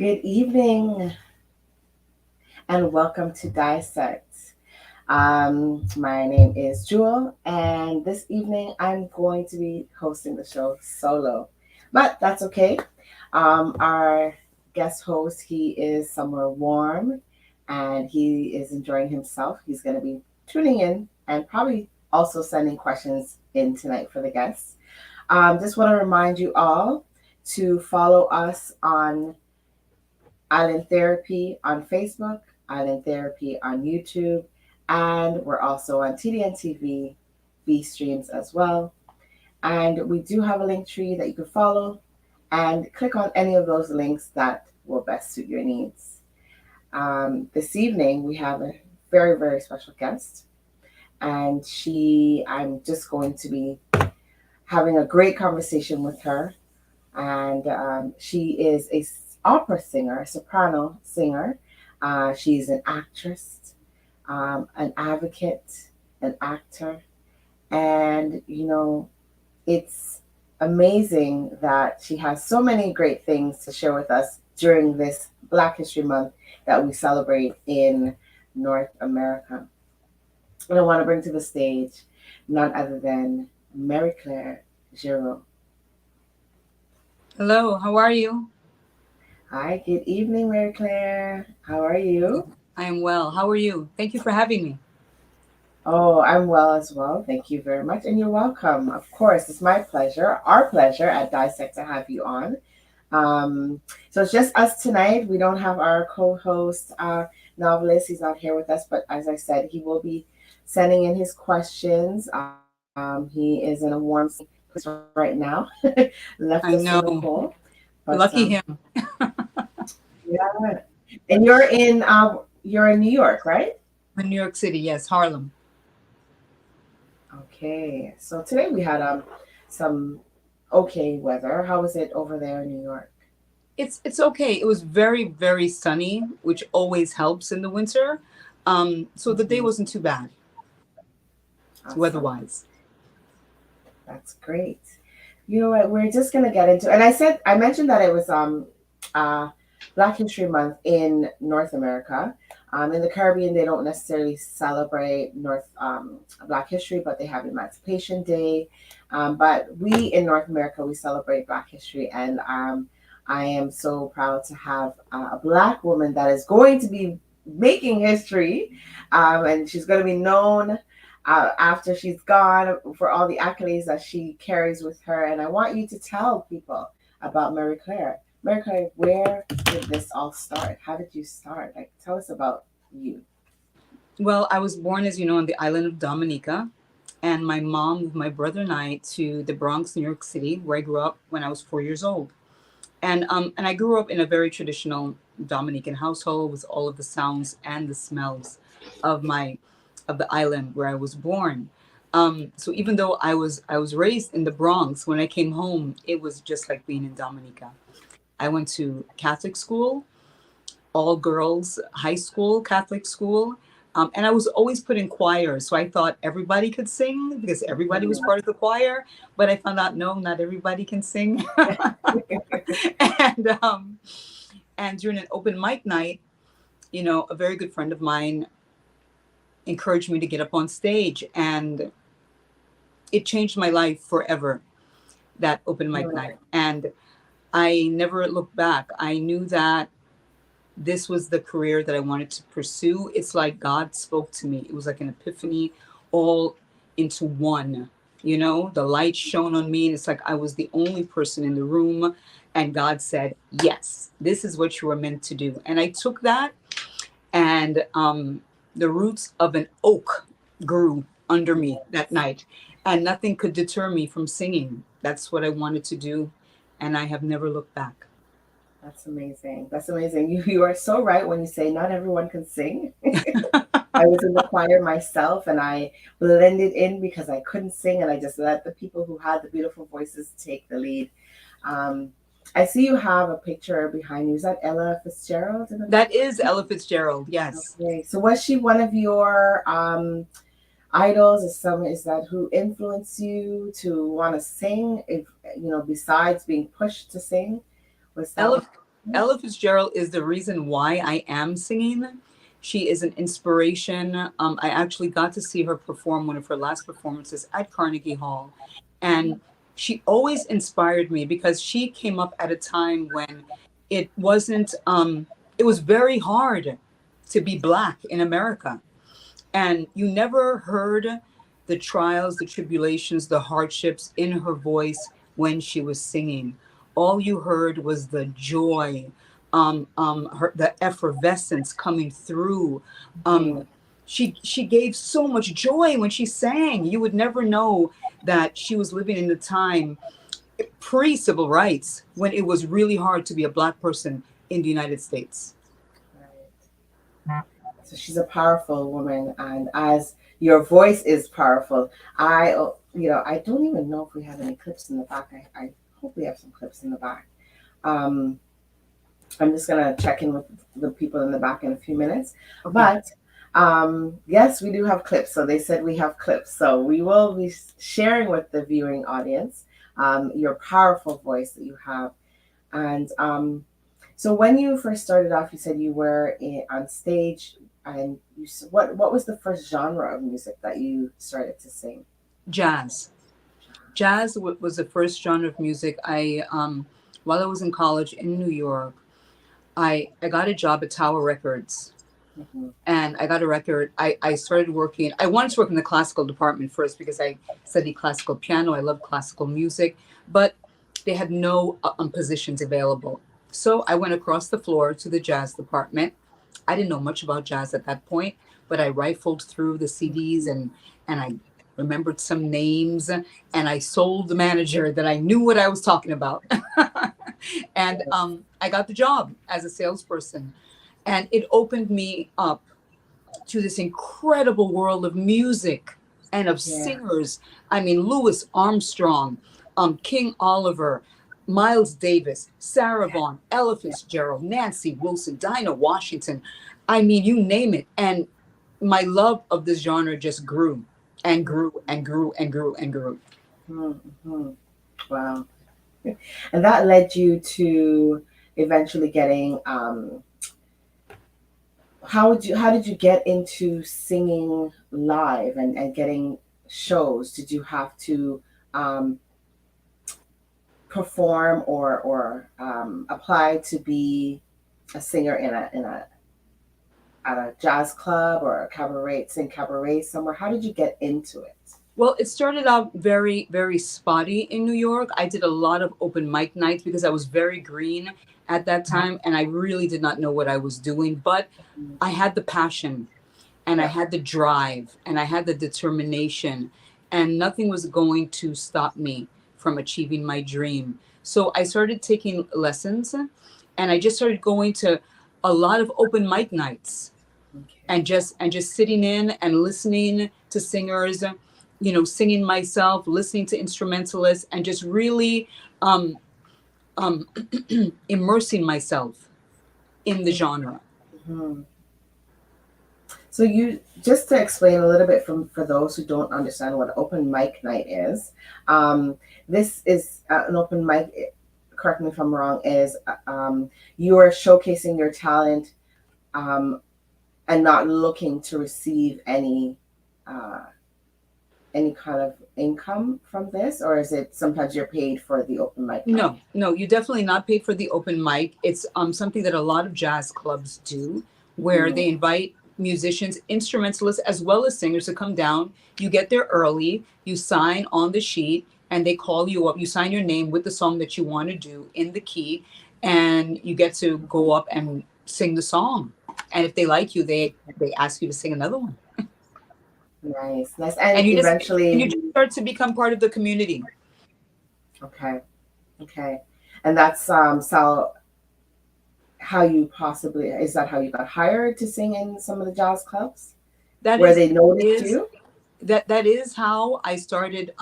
Good evening and welcome to Dissect. My name is Jewel, and this evening I'm going to be hosting the show solo, but that's okay. Our guest host, he is somewhere warm and he is enjoying himself. He's going to be tuning in and probably also sending questions in tonight for the guests. Just want to remind you all to follow us on Island Therapy on Facebook, Island Therapy on YouTube, and we're also on TDN TV, B streams as well. And we do have a link tree that you can follow and click on any of those links that will best suit your needs. This evening, we have a very, very special guest, and I'm just going to be having a great conversation with her. And she is a opera singer, a soprano singer. She's an actress, an advocate, an actor, and it's amazing that she has so many great things to share with us during this Black History Month that we celebrate in North America. And I want to bring to the stage none other than Marie-Claire Giraud. Hello, how are you? Hi, good evening, Mary Claire. How are you? I am well. How are you? Thank you for having me. Oh, I'm well as well. Thank you very much. And you're welcome. Of course, it's my pleasure, our pleasure at Dissect to have you on. Um, so it's just us tonight. We don't have our co host, novelist. He's not here with us, but as I said, he will be sending in his questions. He is in a warm place right now, left us in I the know. cold. But Lucky him. yeah. And you're in New York, right? In New York City, yes, Harlem. Okay. So today we had some okay weather. How was it over there in New York? It's okay. It was very, very sunny, which always helps in the winter. So the day Mhm. wasn't too bad Awesome. weather-wise. That's great. You know what? We're just gonna get into, and I mentioned that it was uh Black History Month in North America. In the Caribbean, they don't necessarily celebrate North Black History, but they have Emancipation Day. But we in North America, we celebrate Black History, and I am so proud to have a Black woman that is going to be making history, and she's going to be known after she's gone for all the accolades that she carries with her. And I want you to tell people about Mary Claire. Mary Claire, where did this all start? How did you start? Like, tell us about you. Well, I was born, as you know, on the island of Dominica, and my mom moved my brother and I to the Bronx, New York City, where I grew up when I was 4 years old. And I grew up in a very traditional Dominican household with all of the sounds and the smells of my of the island where I was born. So even though I was raised in the Bronx, when I came home, it was just like being in Dominica. I went to Catholic school, all girls high school, Catholic school. And I was always put in choir. So I thought everybody could sing because everybody was part of the choir. But I found out, no, not everybody can sing. and and during an open mic night, a very good friend of mine encouraged me to get up on stage, and it changed my life forever. That open mic night, and I never looked back. I knew that this was the career that I wanted to pursue. It's like God spoke to me. It was like an epiphany, all into one. The light shone on me, and it's like I was the only person in the room. And God said, "Yes, this is what you were meant to do." And I took that, and the roots of an oak grew under me that night, and nothing could deter me from singing. That's what I wanted to do, and I have never looked back. That's amazing. That's amazing. You are so right when you say not everyone can sing. I was in the choir myself and I blended in because I couldn't sing and I just let the people who had the beautiful voices take the lead. Um, I see you have a picture behind you. Is that Ella Fitzgerald in the That is background? Ella Fitzgerald, yes. Okay. So was she one of your idols? Is that who influenced you to want to sing? If besides being pushed to sing, was that Ella one? Ella Fitzgerald is the reason why I am singing. She is an inspiration. I actually got to see her perform one of her last performances at Carnegie Hall. And she always inspired me because she came up at a time when it wasn't, it was very hard to be Black in America. And you never heard the trials, the tribulations, the hardships in her voice when she was singing. All you heard was the joy, the effervescence coming through. Um, Mhm. she gave so much joy when she sang. You would never know that she was living in the time pre civil rights when it was really hard to be a Black person in the United States. Right. So she's a powerful woman, and as your voice is powerful, I don't even know if we have any clips in the back. I hope we have some clips in the back. Um, I'm just gonna check in with the people in the back in a few minutes, Okay. but yes, we do have clips. So they said we have clips, so we will be sharing with the viewing audience your powerful voice that you have, and so when you first started off, you said you were on stage, and what was the first genre of music that you started to sing? Jazz. Jazz was the first genre of music. While I was in college in New York, I got a job at Tower Records, Mm-hmm. and I got a record. I started working. I wanted to work in the classical department first because I studied classical piano. I love classical music, but they had no positions available. So I went across the floor to the jazz department. I didn't know much about jazz at that point, but I rifled through the CDs and I remembered some names, and I sold the manager that I knew what I was talking about. And I got the job as a salesperson, and it opened me up to this incredible world of music and of Yeah. singers. I mean, Louis Armstrong, King Oliver, Miles Davis, Sarah Vaughan, Ella Fitzgerald, Nancy Wilson, Dinah Washington. I mean, you name it. And my love of this genre just grew and grew and grew and grew and grew. Mm-hmm. Wow. And that led you to eventually getting how did you get into singing live and getting shows? Did you have to um, perform or apply to be a singer in a at a jazz club or a cabaret, sing cabaret somewhere? How did you get into it? Well, it started out very, very spotty in New York. I did a lot of open mic nights because I was very green at that time and I really did not know what I was doing. But Mm. I had the passion and I Yeah. had the drive and I had the determination, and nothing was going to stop me from achieving my dream. So I started taking lessons, and I just started going to a lot of open mic nights Okay. and just sitting in and listening to singers, singing myself, listening to instrumentalists, and just really um, um, immersing myself in the genre. Mhm. So you just to explain a little bit from for those who don't understand what open mic night is. Um, this is an open mic. Correct me if I'm wrong. Is you are showcasing your talent um, and not looking to receive uh, any kind of income from this, or is it sometimes you're paid for the open mic night? No, no, you definitely not paid for the open mic. It's something that a lot of jazz clubs do, where Mm, they invite musicians, instrumentalists, as well as singers to come down. You get there early, you sign on the sheet, and they call you up. You sign your name with the song that you want to do in the key, and you get to go up and sing the song. And if they like you, they ask you to sing another one, nice, nice, and and you eventually, just start to become part of the community. okay, okay, and that's so how you possibly is that how you got hired to sing in some of the jazz clubs That where is they noticed is you? that is how I started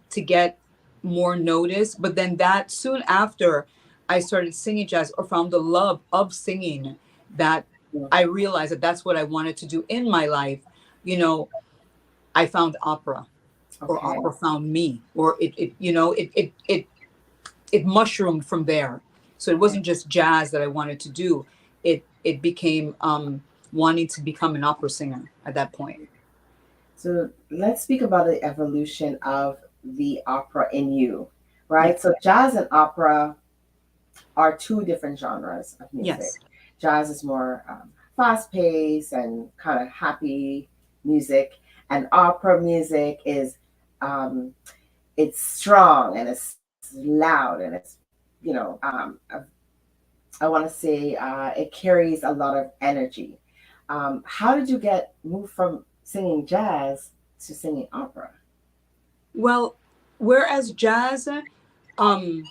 to get more notice. But then that soon after I started singing jazz or found the love of singing, that Yeah. I realized that that's what I wanted to do in my life. You know, I found opera, or Okay. opera found me, or it mushroomed from there. So it Okay. wasn't just jazz that I wanted to do. It became wanting to become an opera singer at that point. So let's speak about the evolution of the opera in you, Yeah. right? So jazz and opera are two different genres of music. Yes. Jazz is more fast paced and kind of happy music, and opera music is um, it's strong and it's loud and it's I want to say it carries a lot of energy. How did you get moved from singing jazz to singing opera? Well, whereas jazz um,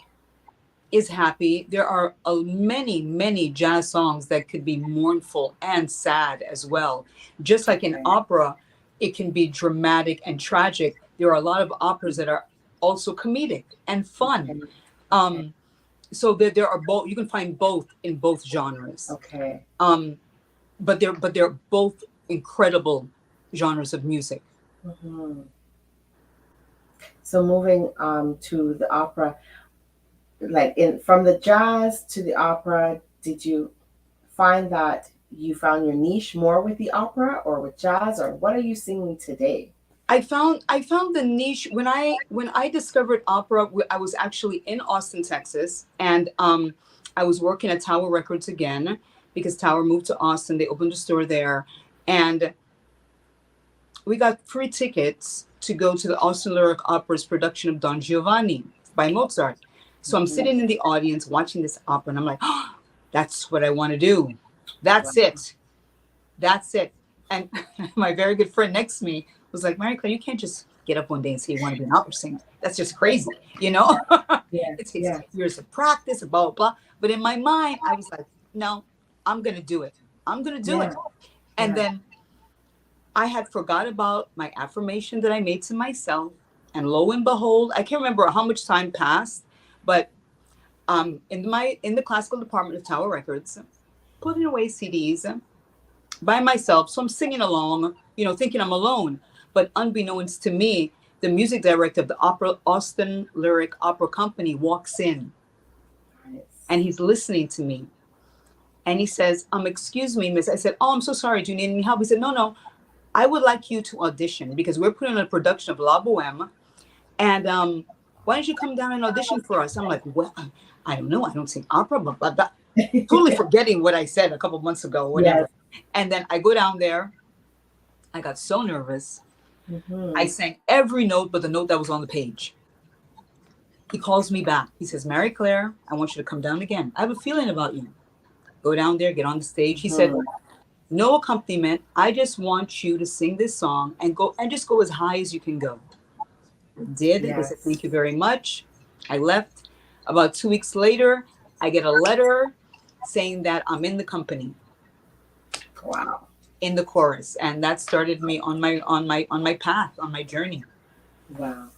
is happy, there are many, many jazz songs that could be mournful and sad as well. Just like in Okay. opera, it can be dramatic and tragic. There are a lot of operas that are also comedic and fun. Okay. Okay. Um, so there are both. You can find both in both genres. Okay. Um, but they're both incredible genres of music. Hmm. So moving to the opera, like in from the jazz to the opera, did you find that you found your niche more with the opera or with jazz, or what are you singing today? I found the niche when I discovered opera. I was actually in Austin, Texas, and I was working at Tower Records again because Tower moved to Austin. They opened a store there, and we got free tickets to go to the Austin Lyric Opera's production of Don Giovanni by Mozart. So I'm Hmm. sitting in the audience watching this opera, and I'm like, oh, that's what I want to do. Wow. That's it. That's it. And my very good friend next to me was like, Marie-Claire, you can't just get up one day and say you want to be an opera singer. That's just crazy, you know? Yes, It takes yes, years of practice, blah, blah, blah. But in my mind, I was like, no, I'm going to do it. I'm going to do yeah, it. And yeah. then I had forgot about my affirmation that I made to myself. And lo and behold, I can't remember how much time passed, but in the classical department of Tower Records, putting away CDs, by myself. So I'm singing along, thinking I'm alone. But unbeknownst to me, the music director of the Austin Lyric Opera Company walks in Nice. and he's listening to me. And he says, excuse me, miss. I said, oh, I'm so sorry. Do you need any help? He said, no, no. I would like you to audition because we're putting on a production of La Boheme. And why don't you come down and audition for us? I'm like, well, I don't know. I don't sing opera, but totally forgetting what I said a couple months ago, Yes. whatever. And then I go down there. I got so nervous. I Hmm. sang every note but the note that was on the page. He calls me back. He says, Marie-Claire, I want you to come down again. I have a feeling about you. Go down there, get on the stage. He said, Hmm. no accompaniment. I just want you to sing this song and just go as high as you can go. Did. They said, Yes. thank you very much. I left. About 2 weeks later, I get a letter saying that I'm in the company, Wow. in the chorus. And that started me on my path, on my journey. Wow.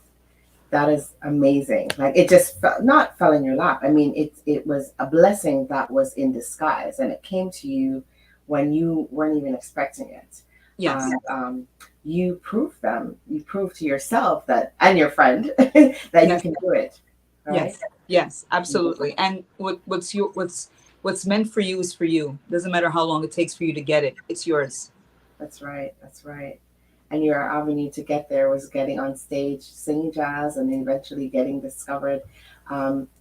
That is amazing. Like it just not fell in your lap. I mean, it was a blessing that was in disguise, and it came to you when you weren't even expecting it. Yes. And you proved them. You proved to yourself that, and your friend, that you Yes. can do it. Right? Yes, yes, absolutely. And what's meant for you is for you. Doesn't matter how long it takes for you to get it. It's yours. That's right. That's right. And your avenue to get there was getting on stage, singing jazz, and then eventually getting discovered,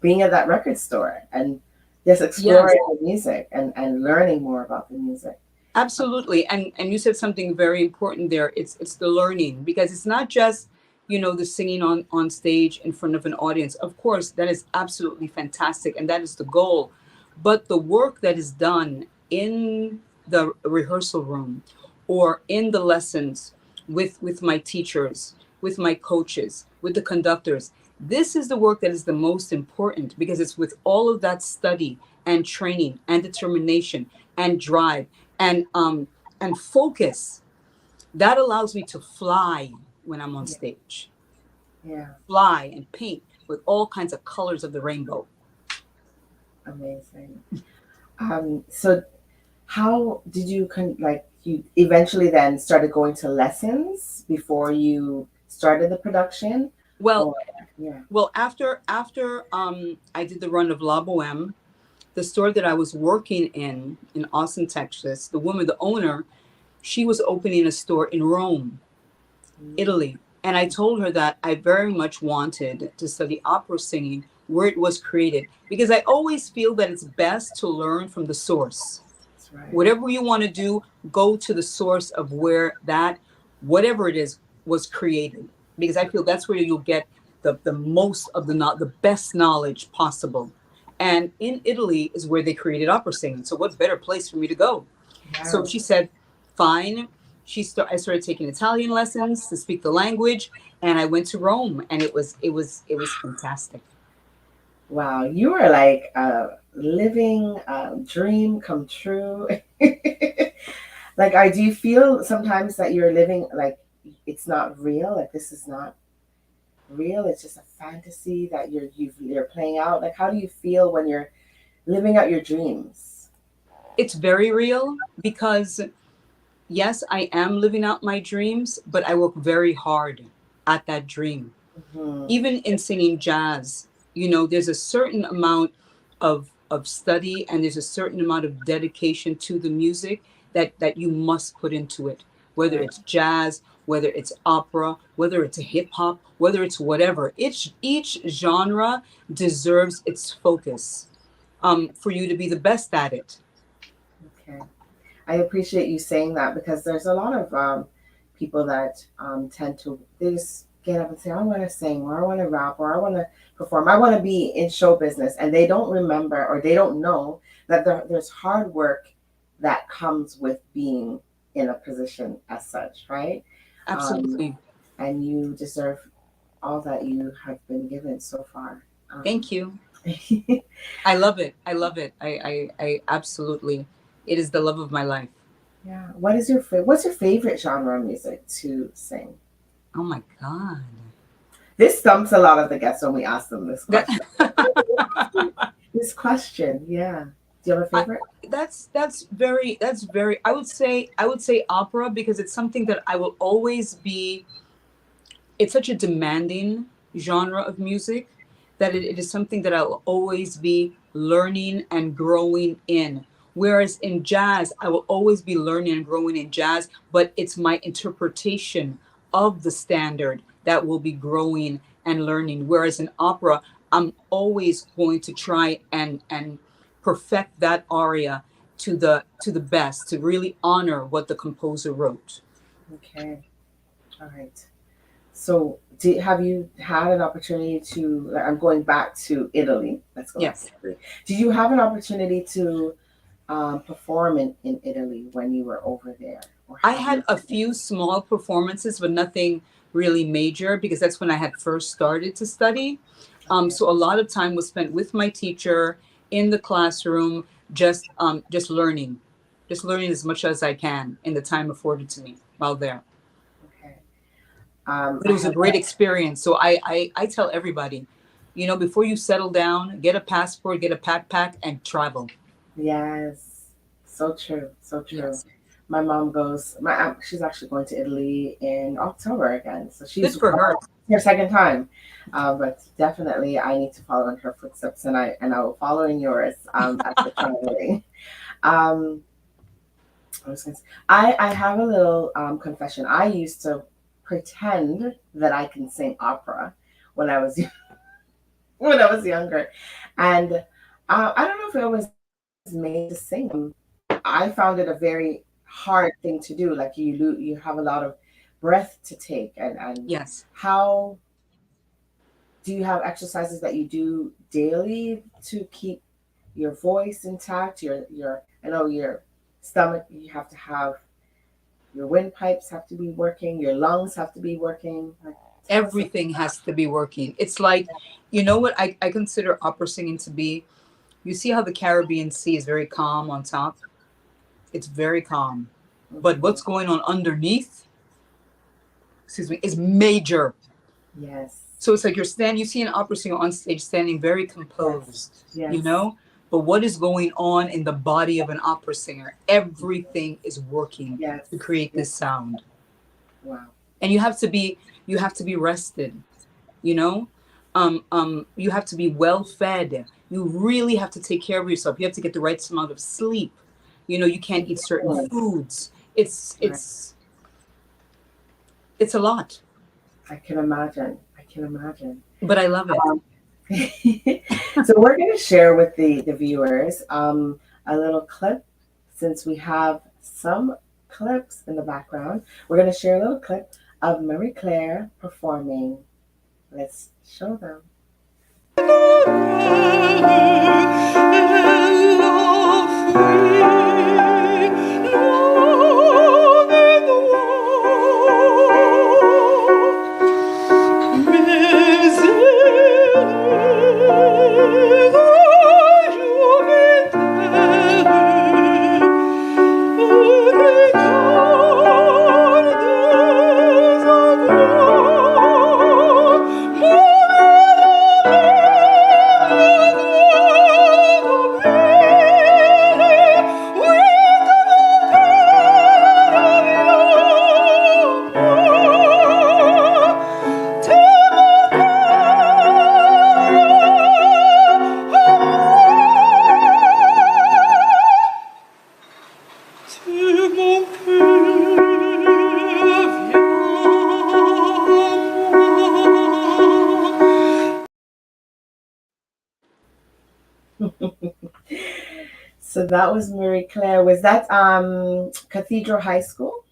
being at that record store and just Yes, exploring the music and learning more about the music. absolutely. And you said something very important there. It's the learning because it's not just the singing on stage in front of an audience. Of course, that is absolutely fantastic, and that is the goal. But the work that is done in the rehearsal room or in the lessons with my teachers, with my coaches, with the conductors, this is the work that is the most important because it's with all of that study and training and determination and drive and focus that allows me to fly when I'm on Yeah, stage, yeah, fly and paint with all kinds of colors of the rainbow. amazing. So how did you like you eventually then started going to lessons before you started the production, Well, or yeah, after I did the run of La Boheme, the store that I was working in Austin, Texas, the woman, the owner, she was opening a store in Rome, Mm, Italy. And I told her that I very much wanted to study opera singing where it was created because I always feel that it's best to learn from the source. that's right. Whatever you want to do, go to the source of where that, whatever it is, was created. Because I feel that's where you'll get the most of the best knowledge possible. And in Italy is where they created opera singing. So what better place for me to go? So Yeah. she said, fine. I started taking Italian lessons to speak the language, and I went to Rome, and it was fantastic. Wow, you are like a living dream come true. Like, I do you feel sometimes that you're living like it's not real? Like this is not real. It's just a fantasy that you're playing out. Like, how do you feel when you're living out your dreams? It's very real because yes, I am living out my dreams, but I work very hard at that dream. Hmm. Even in singing jazz, there's a certain amount of study and there's a certain amount of dedication to the music that you must put into it. Whether Right. it's jazz, whether it's opera, whether it's hip hop, whether it's whatever, each genre deserves its focus for you to be the best at it. Okay. I appreciate you saying that because there's a lot of people that tend to they just get up and say, I want to sing or I want to rap or I want to perform. I want to be in show business. And they don't remember or they don't know that there's hard work that comes with being in a position as such, right? Um, Absolutely. and you deserve all that you have been given so far. Thank you. I love it. I love it. I absolutely, it is the love of my life. Yeah. What's your favorite genre of music to sing? Oh my God. This stumps a lot of the guests when we ask them this That, question. This question, yeah. Do you have a I, favorite? that's very I would say opera because it's something that I will always be. It's such a demanding genre of music that it is something that I'll always be learning and growing in. Whereas in jazz, I will always be learning and growing in jazz, but it's my interpretation of the standard that will be growing and learning. Whereas in opera, I'm always going to try and perfect that aria to the best, to really honor what the composer wrote. Okay, all right. So, have you had an opportunity to? Like, I'm going back to Italy. Let's go back to Yes. Italy. Did you have an opportunity to perform in Italy when you were over there, or I have you? had a few small performances, but nothing really major because that's when I had first started to study. Okay, So a lot of time was spent with my teacher in the classroom, just learning as much as I can in the time afforded to me while there. okay. But I it was a have great experience. So I tell everybody, before you settle down, get a passport, get a backpack, and travel. yes, so true, so true. Yes, My mom goes. She's actually going to Italy in October again, so good she's for her. her second time. But definitely, I need to follow in her footsteps, and I will follow in yours as we're traveling. Um, I was gonna say, I have a little confession. I used to pretend that I can sing opera when I was when I was younger, and I don't know if it was made to sing. I found it a very hard thing to do. Like you have a lot of breath to take, and Yes. how do you have exercises that you do daily to keep your voice intact? Your I know your stomach. You have to have your windpipes have to be working. Your lungs have to be working. Like, tell us. Everything has to be working. It's like, you know what I consider opera singing to be? You see how the Caribbean Sea is very calm on top? It's very calm. But Mhm. what's going on underneath, excuse me, is major. Yes. So it's like you see an opera singer on stage standing very Yes. composed, you Yes. know? But what is going on in the body of an opera singer? Everything is working Yes. to create Yes. this sound. Wow. And you have to be rested, you know? You have to be well fed. You really have to take care of yourself. You have to get the right amount of sleep. You can't eat certain Yes. foods. It's Right. it's it's a lot, I can imagine. I can imagine. but I love it. Um, so we're going to share with the viewers a little clip since we have some clips in the background. We're going to share a little clip of Marie-Claire performing. Let's show them. So that was Marie-Claire. Was that Cathedral High School?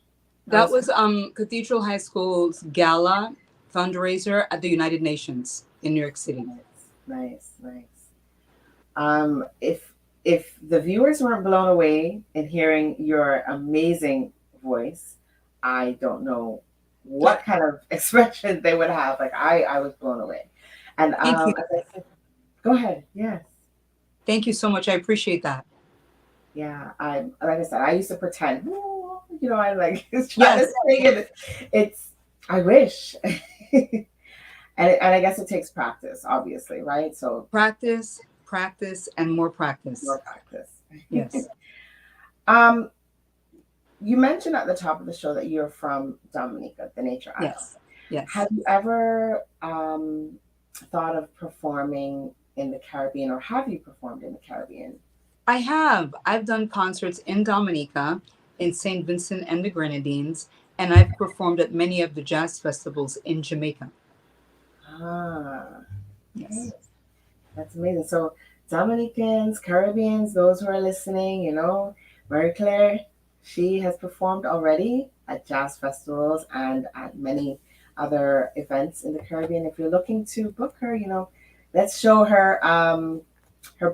That That was was Cathedral High School's gala fundraiser at the United Nations in New York City. nice, nice, nice. If the viewers weren't blown away in hearing your amazing voice, I don't know what kind of expression they would have. Like I was blown away. And Thank you. as I said, go ahead. Yes. Thank you so much. I appreciate that. Yeah. I like I said, I used to pretend, I like trying to Yes. sing it. It's I wish. And I guess it takes practice, obviously, right? So Practice, practice, and more more practice. practice. Yes. Um, you mentioned at the top of the show that you're from Dominica, the nature island. Yes. Yes. Have you ever thought of performing in the Caribbean, or have you performed in the Caribbean? I have. I've done concerts in Dominica, in St. Vincent and the Grenadines, and I've performed at many of the jazz festivals in Jamaica. Ah, okay. Yes. That's amazing. So, Dominicans, Caribbeans, those who are listening, Marie Claire, she has performed already at jazz festivals and at many other events in the Caribbean. If you're looking to book her, let's show her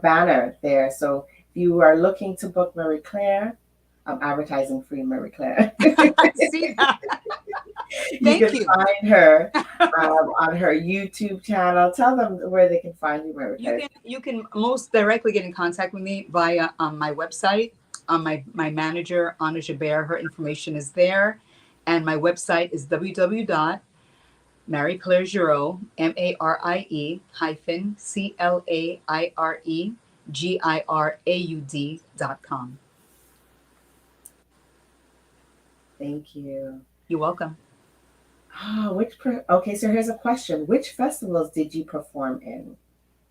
banner there. So, if you are looking to book Marie Claire, I'm advertising free Marie Claire. I see that. You Thank can you. find her on her YouTube channel. Tell them where they can find you, Marie You Claire. can most directly get in contact with me via my website. My manager, Anna Jabert, her information is there. And my website is www.Marie-Claire Giraud, Marie hyphen CLAIRE GIRAUD.com. Thank you. You're welcome. Okay, so here's a question. Which festivals did you perform in?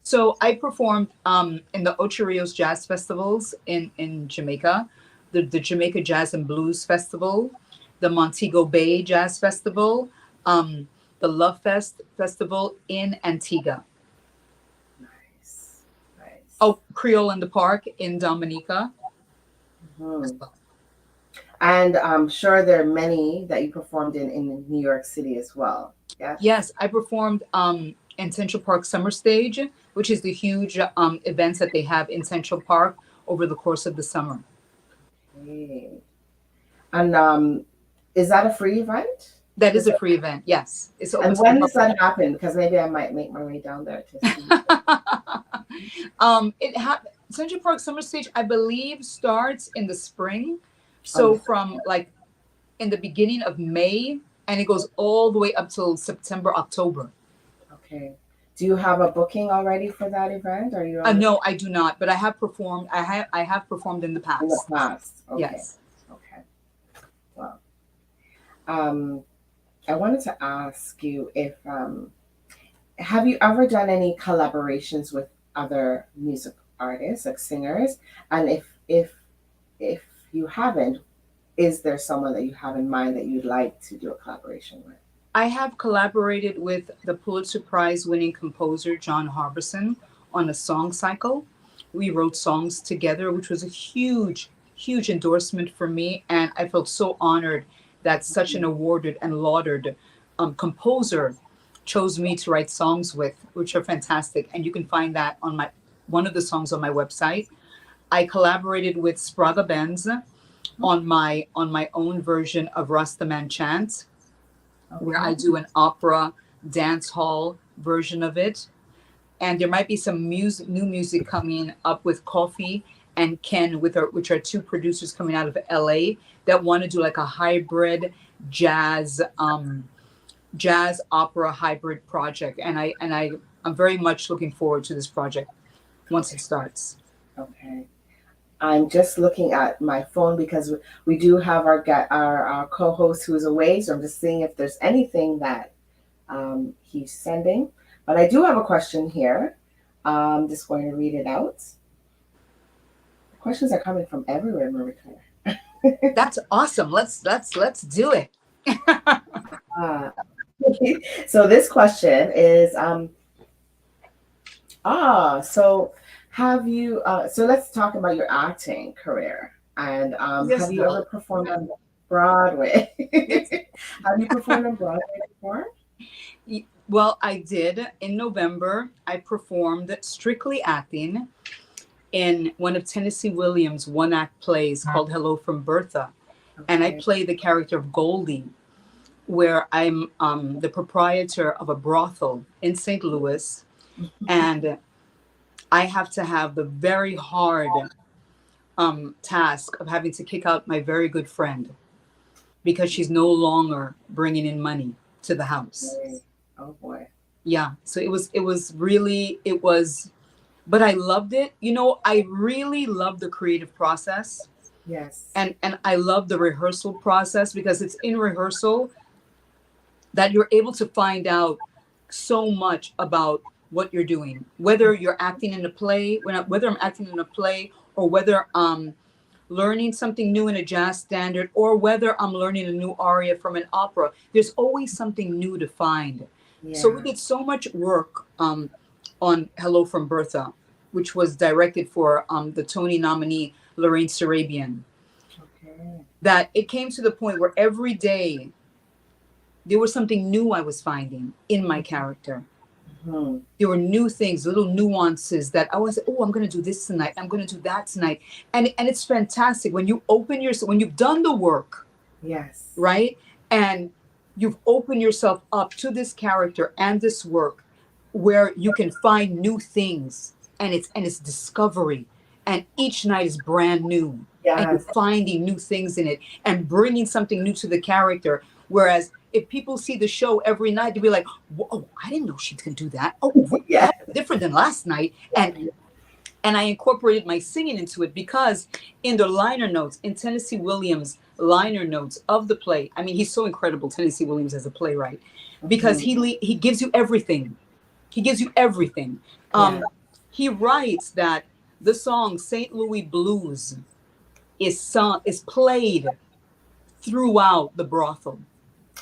So I performed in the Ocho Rios Jazz Festivals in Jamaica, the Jamaica Jazz and Blues Festival, the Montego Bay Jazz Festival, the Love Fest Festival in Antigua. Nice. Nice. Oh, Creole in the Park in Dominica as Mhm. well. And I'm sure there are many that you performed in New York City as well. Yes? Yes, I performed in Central Park Summer Stage, which is the huge events that they have in Central Park over the course of the summer. Okay. And is that a free event? That is Is a it, free event. Yes, it's open and to the when does public. that happen? Because maybe I might make my way down there to see. Central Park Summer Stage, I believe, starts in the spring. On So the from like in the beginning of May, and it goes all the way up till September, October. Okay. Do you have a booking already for that event? Are you No, I do not, but I have performed. I have performed in the in the past. past? Okay. Yes. Okay. Well, um, I wanted to ask you if have you ever done any collaborations with other music artists, like singers? And if you haven't, is there someone that you have in mind that you'd like to do a collaboration with? I have collaborated with the Pulitzer Prize winning composer John Harbison on a song cycle. We wrote songs together, which was a huge, huge endorsement for me. And I felt so honored that such an awarded and lauded composer chose me to write songs with, which are fantastic. And you can find that on my one of the songs on my website. I collaborated with Spraga Benz on my own version of Rastaman Chant, where I Okay. do an opera dance hall version of it. And there might be some music, new music coming up with Coffee and Ken, which are two producers coming out of LA that want to do like a hybrid jazz, jazz opera hybrid project. I'm very much looking forward to this project once it Okay. starts. Okay. I'm just looking at my phone because we do have our co-host who is away, so I'm just seeing if there's anything that he's sending. But I do have a question here. I'm just going to read it out. The questions are coming from everywhere, Marie-Claire. That's awesome. Let's do it. Ah, so this question is so have you so let's talk about your acting career. And Yes, have you ever girl. performed on Broadway? Yes. Have you performed on Broadway before? Well, I did. In November, I performed Strictly Acting in one of Tennessee Williams' one act plays called Hello from Bertha. And I Okay. play the character of Goldie, where I'm the proprietor of a brothel in St. Louis. And I have to have the very hard task of having to kick out my very good friend because she's no longer bringing in money to the house. Okay. Oh boy. Yeah. So it was, but I loved it. You know, I really love the creative process, Yes. and I love the rehearsal process because it's in rehearsal that you're able to find out so much about what you're doing, whether you're acting in a play, whether I'm acting in a play, or whether I'm learning something new in a jazz standard, or whether I'm learning a new aria from an opera. There's always something new to find. So we Yeah. did so much work on Hello from Bertha, which was directed for the Tony nominee Lorraine Sarabian, Okay. that it came to the point where every day there was something new I was finding in my character. Hmm. There were new things, little nuances that I was, oh, I'm going to do this tonight. I'm going to do that tonight. And it's fantastic when you open yourself, when you've done the work, Yes. right? And you've opened yourself up to this character and this work where you can find new things, and it's discovery, and each night is brand new, and you're Yes. finding new things in it and bringing something new to the character. Whereas if people see the show every night, they'll be like, whoa, I didn't know she can do that. Oh, wow, Yes. that was different than last night. And I incorporated my singing into it because in the liner notes, in Tennessee Williams' liner notes of the play, I mean, he's so incredible, Tennessee Williams as a playwright, because Hmm. he gives you everything. He gives you everything. Yeah. He writes that the song St. Louis Blues is played throughout the brothel.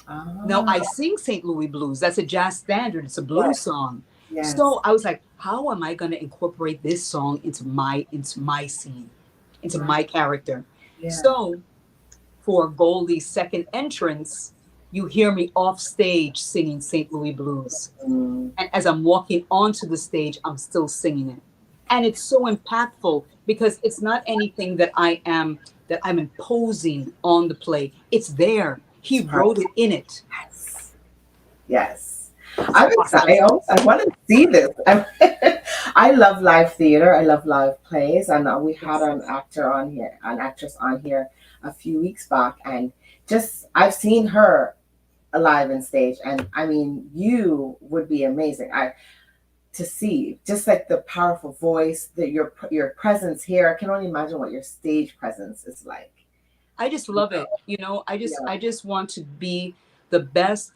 Now Ah. I sing St. Louis Blues. That's a jazz standard. It's a Right. blues song. Yes. So I was like, how am I going to incorporate this song into my scene, into Right. my character? Yeah. So for Goldie's second entrance, you hear me off stage singing St. Louis Blues. Mm. And as I'm walking onto the stage, I'm still singing it. And it's so impactful because it's not anything that I'm imposing on the play. It's there. He It's wrote perfect. it in it. Yes. Yes. It's I'm awesome. excited. I want to see this. I love live theater. I love live plays. And we had Yes. an actor on here, an actress on here a few weeks back. And just, I've seen her alive in stage. And I mean, you would be amazing. To see just like the powerful voice, that your presence here. I can only imagine what your stage presence is like. I just You love it. You know, know? I just want to be the best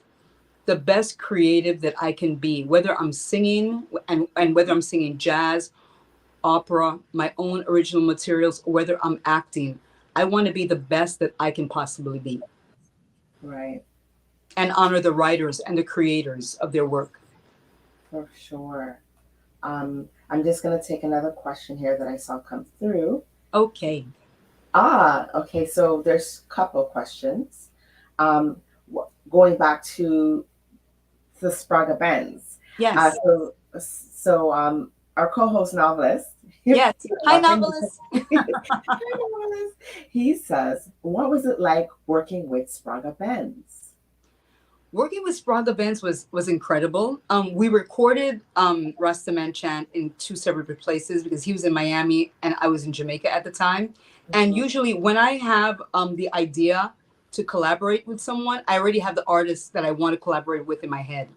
the best creative that I can be, whether I'm singing and whether I'm singing jazz, opera, my own original materials, or whether I'm acting. I want to be the best that I can possibly be Right. and honor the writers and the creators of their work. For sure. I'm just going to take another question here that I saw come through. Okay. Okay. So there's a couple questions. Um, Going back to the Sprague Benz. Yes. Our co-host novelist, Yes. Hi, novelist. he says, "What was it like working with Sprague Benz?" Working with Sprague Benz was incredible. We recorded Rastaman Chant in two separate places because he was in Miami and I was in Jamaica at the time. And Mhm. usually when I have the idea to collaborate with someone, I already have the artist that I want to collaborate with in my head.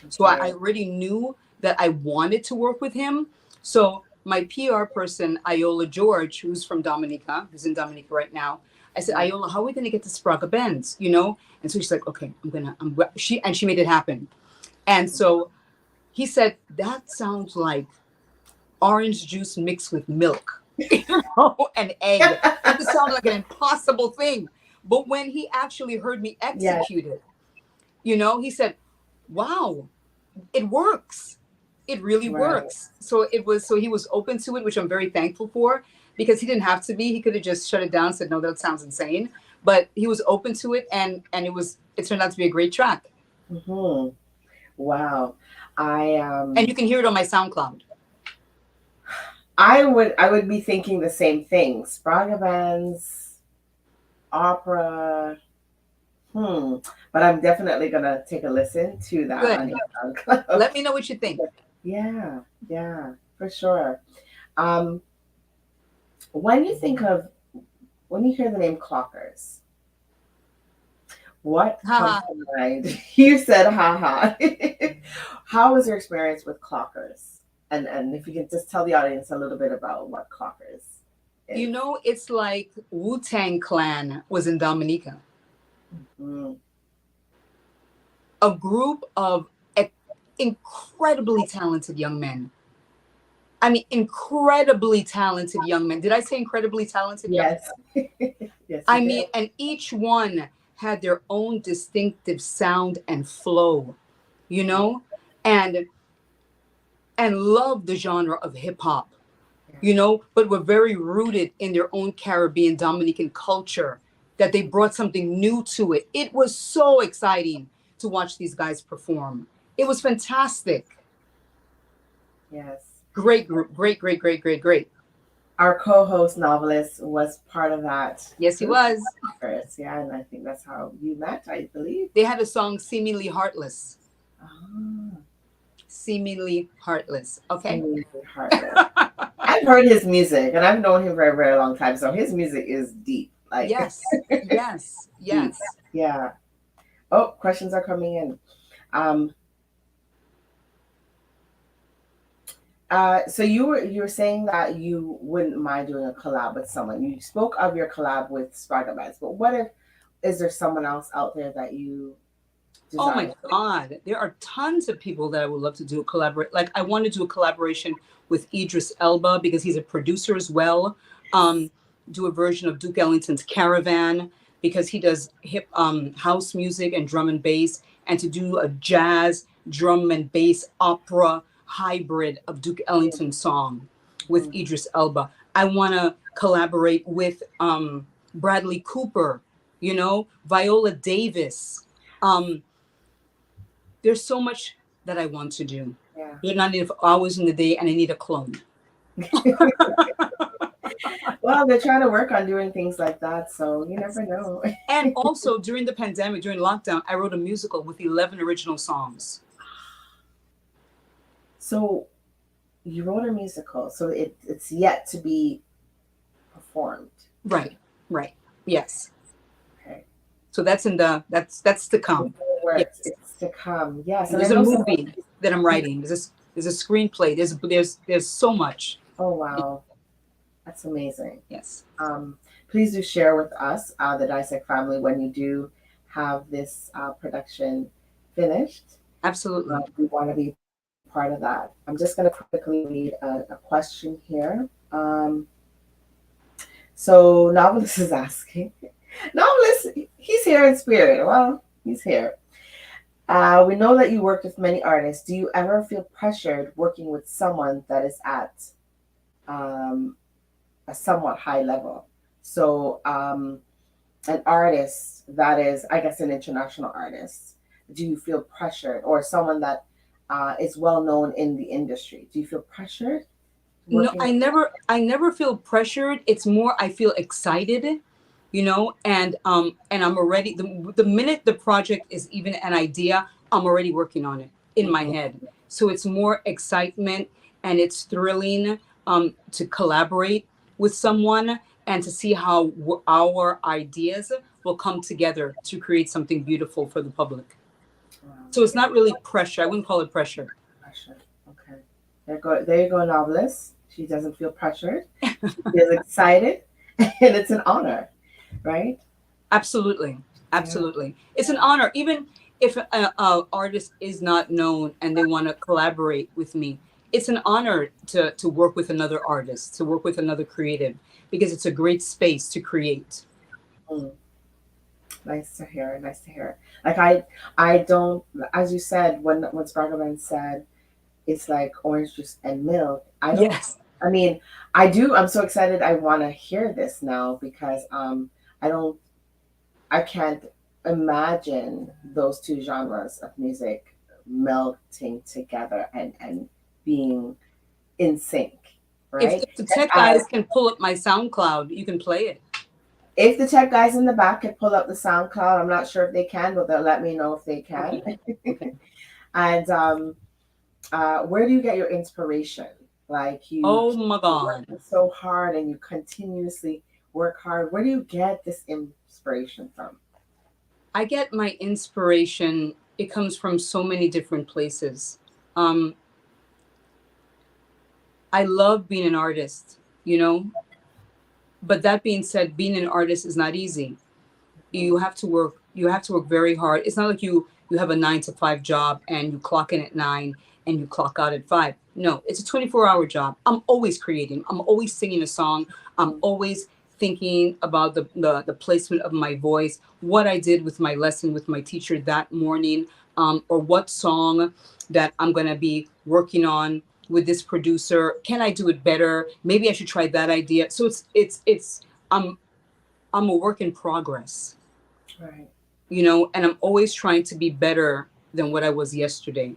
So I Okay. already knew that I wanted to work with him. So my PR person, Iola George, who's from Dominica, who's in Dominica right now, I said, Yeah. Iola, how are we going to get to Sprague Benz? You know? And so she's like, okay, she made it happen. And so he said, that sounds like orange juice mixed with milk, and egg. It just sounded like an impossible thing. But when he actually heard me Yeah. execute it, he said, wow, it works. It really Right. works. So he was open to it, which I'm very thankful for, because he didn't have to be. He could have just shut it down and said, no, that sounds insane. But he was open to it, and it turned out to be a great track. Hmm. Wow. I And you can hear it on my SoundCloud. I would be thinking the same thing. Sprague Benz, opera. Hmm. But I'm definitely gonna take a listen to that Good. on your SoundCloud. Let me know what you think. Yeah, yeah, for sure. Um, when you think of when you hear the name Clockers, what comes Haha. to mind? You said haha. How was your experience with Clockers? And if you can just tell the audience a little bit about what Clockers is. It's like Wu-Tang Clan was in Dominica. Mm, A group of incredibly talented young men. I mean, incredibly talented young men. Did I say incredibly talented young yes. men? Yes, you I did. mean, and each one had their own distinctive sound and flow, you know, and and loved the genre of hip hop, Yeah. but were very rooted in their own Caribbean Dominican culture, that they brought something new to it. It was so exciting to watch these guys perform. It was fantastic. Yes. Great group. Great, great, great, great, great. Our co-host novelist was part of that Yes, he group was. first. Yeah, and I think that's how you met, I believe. They had a song, Seemingly Heartless. Ah, Seemingly Heartless. Okay. seemingly heartless. I've heard his music, and I've known him for a very long time, so his music is deep, like Yes, yes, deep. yes. Yeah. Oh, questions are coming in. Um, so you were saying that you wouldn't mind doing a collab with someone. You spoke of your collab with Sprague Benz, but what if is there someone else out there that you Oh desire? my God. There are tons of people that I would love to do a collaborate. Like I want to do a collaboration with Idris Elba because he's a producer as well. Um, do a version of Duke Ellington's Caravan because he does hip house music and drum and bass, and to do a jazz drum and bass opera hybrid of Duke Ellington's song with Mhm. Idris Elba. I want to collaborate with Bradley Cooper, Viola Davis. Um, there's so much that I want to do. Yeah. There's not enough hours in the day, and I need a clone. Well, they're trying to work on doing things like that, so you never know. And also during the pandemic, during lockdown, I wrote a musical with 11 original songs. So you wrote a musical, so it's yet to be performed. Right, right, yes. Okay. So that's to come. Where Yes, it's to come. Yes. and And I there's a know some. movie that I'm writing. There's a screenplay. There's so much. Oh wow. That's amazing. Yes. Please do share with us, the Dissect family, when you do have this production finished. Absolutely. We want to be part of that. I'm just going to quickly read a question here. So, Novelist is asking. Novelist, he's here in spirit. Well, he's here. We know that you worked with many artists. Do you ever feel pressured working with someone that is at um, a somewhat high level? So, an artist that is, I guess, an international artist. Do you feel pressured, or someone that is well known in the industry? Do you feel pressured No, working? I never feel pressured. It's more I feel excited, and I'm already the minute the project is even an idea, I'm already working on it in my Mhm. head. So it's more excitement, and it's thrilling to collaborate with someone and to see how our ideas will come together to create something beautiful for the public. So it's not really pressure. I wouldn't call it pressure. Pressure. Okay. There you go, novelist. She doesn't feel pressured. She feels excited, and it's an honor, right? Absolutely. Yeah. Absolutely. It's an honor. Even if a artist is not known and they want to collaborate with me, it's an honor to work with another artist, to work with another creative, because it's a great space to create. Mm, nice to hear. Nice to hear. Like I don't, as you said, when Sparkleman said it's like orange juice and milk. I don't. Yes. I mean, I do. I'm so excited. I want to hear this now because I don't. I can't imagine those two genres of music melting together and being in sync, If, right? if the tech guys can pull up my SoundCloud, you can play it. If the tech guys in the back could pull up the SoundCloud, I'm not sure if they can, but they'll let me know if they can. Okay. Okay. And where do you get your inspiration? Like Oh my you're God. working so hard and you continuously work hard. Where do you get this inspiration from? I get my inspiration. It comes from so many different places. Um, I love being an artist, you know, but that being said, being an artist is not easy. You have to work very hard. It's not like you have a 9 to 5 job and you clock in at 9 and you clock out at 5. No, it's a 24-hour job. I'm always creating. I'm always singing a song. I'm Mhm. always thinking about the placement of my voice, what I did with my lesson with my teacher that morning, or what song that I'm going to be working on with this producer. Can I do it better? Maybe I should try that idea. So I'm I'm a work in progress, Right. and I'm always trying to be better than what I was yesterday.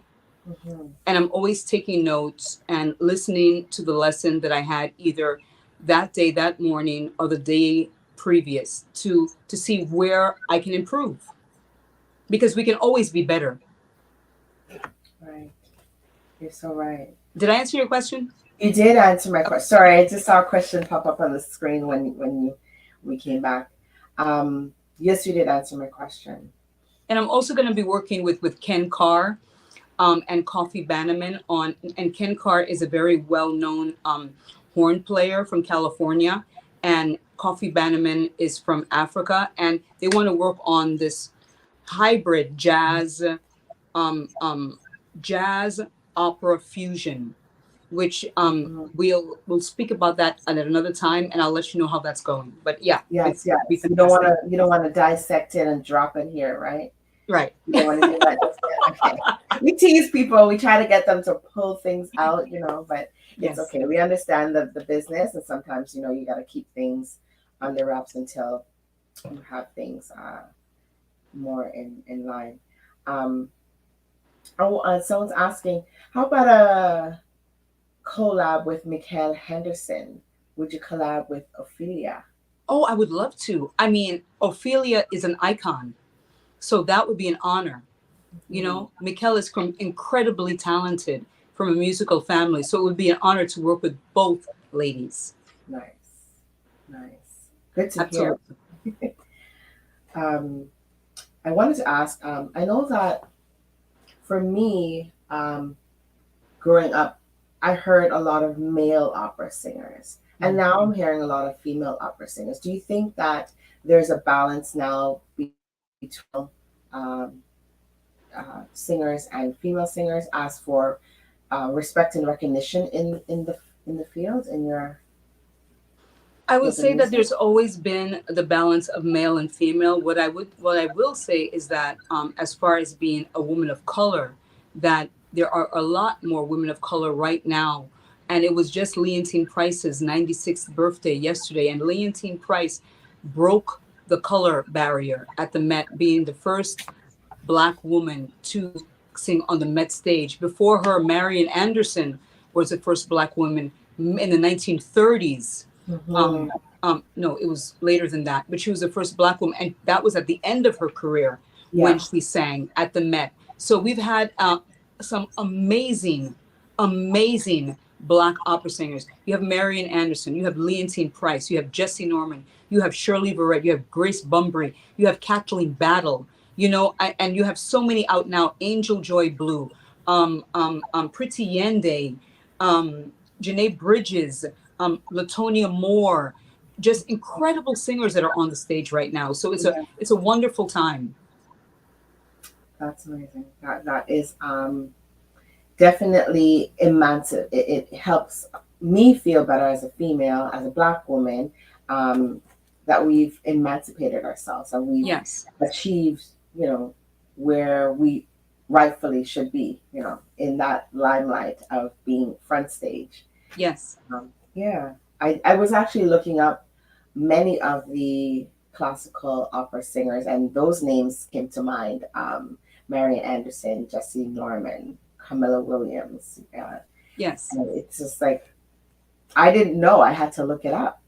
Hmm. And I'm always taking notes and listening to the lesson that I had either that day, that morning, or the day previous to see where I can improve, because we can always be better. Right. You're so right. Did I answer your question? You did answer my question. Sorry, I just saw a question pop up on the screen when we came back. Yes, you did answer my question. And I'm also going to be working with Ken Carr, and Coffee Bannerman on. And Ken Carr is a very well-known horn player from California, and Coffee Bannerman is from Africa, and they want to work on this hybrid um, um, jazz opera fusion, which Mhm. we'll speak about that at another time, and I'll let you know how that's going. But yeah, Yes, it's be yes. fantastic. You don't want to dissect it and drop it here, right? Right. You don't want to do that just yet. Okay. We tease people. We try to get them to pull things out, but it's Yes. okay. We understand the business, and sometimes you got to keep things under wraps until you have things more in line. Um, oh, someone's asking, how about a collab with Mikhail Henderson? Would you collab with Ophelia? Oh, I would love to. I mean, Ophelia is an icon. So that would be an honor. Hmm. Mikel is incredibly talented from a musical family. So it would be an honor to work with both ladies. Nice, nice. Good to hear. Absolutely. Um, I wanted to ask. I know that for me, growing up, I heard a lot of male opera singers, and now I'm hearing a lot of female opera singers. Do you think that there's a balance now between um, singers and female singers ask for respect and recognition in the field in your I would with the say that music? there's always been the balance of male and female. What I will say is that as far as being a woman of color, that there are a lot more women of color right now. And it was just Leontine Price's 96th birthday yesterday, and Leontine Price broke the color barrier at the Met, being the first Black woman to sing on the Met stage. Before her, Marian Anderson was the first Black woman in the 1930s. Mm-hmm. Um, no, it was later than that, but she was the first Black woman, and that was at the end of her career when Yeah, she sang at the Met. So we've had some amazing, amazing Black opera singers. You have Marian Anderson, you have Leontine Price, you have Jessie Norman, you have Shirley Verrett, you have Grace Bumbry, you have Kathleen Battle, and you have so many out now. Angel Joy Blue, Pretty Yende, Janae Bridges, Latonia Moore, just incredible singers that are on the stage right now. So yeah, it's a wonderful time. that's amazing. That is definitely emancipate. It helps me feel better as a female, as a Black woman, um, that we've emancipated ourselves and we've Yes, achieved, you know, where we rightfully should be, you know, in that limelight of being front stage. yes, Yeah, I was actually looking up many of the classical opera singers, and those names came to mind. Marian Anderson, Jessie Norman, Camilla Williams. yes. And it's just like, I didn't know. I had to look it up.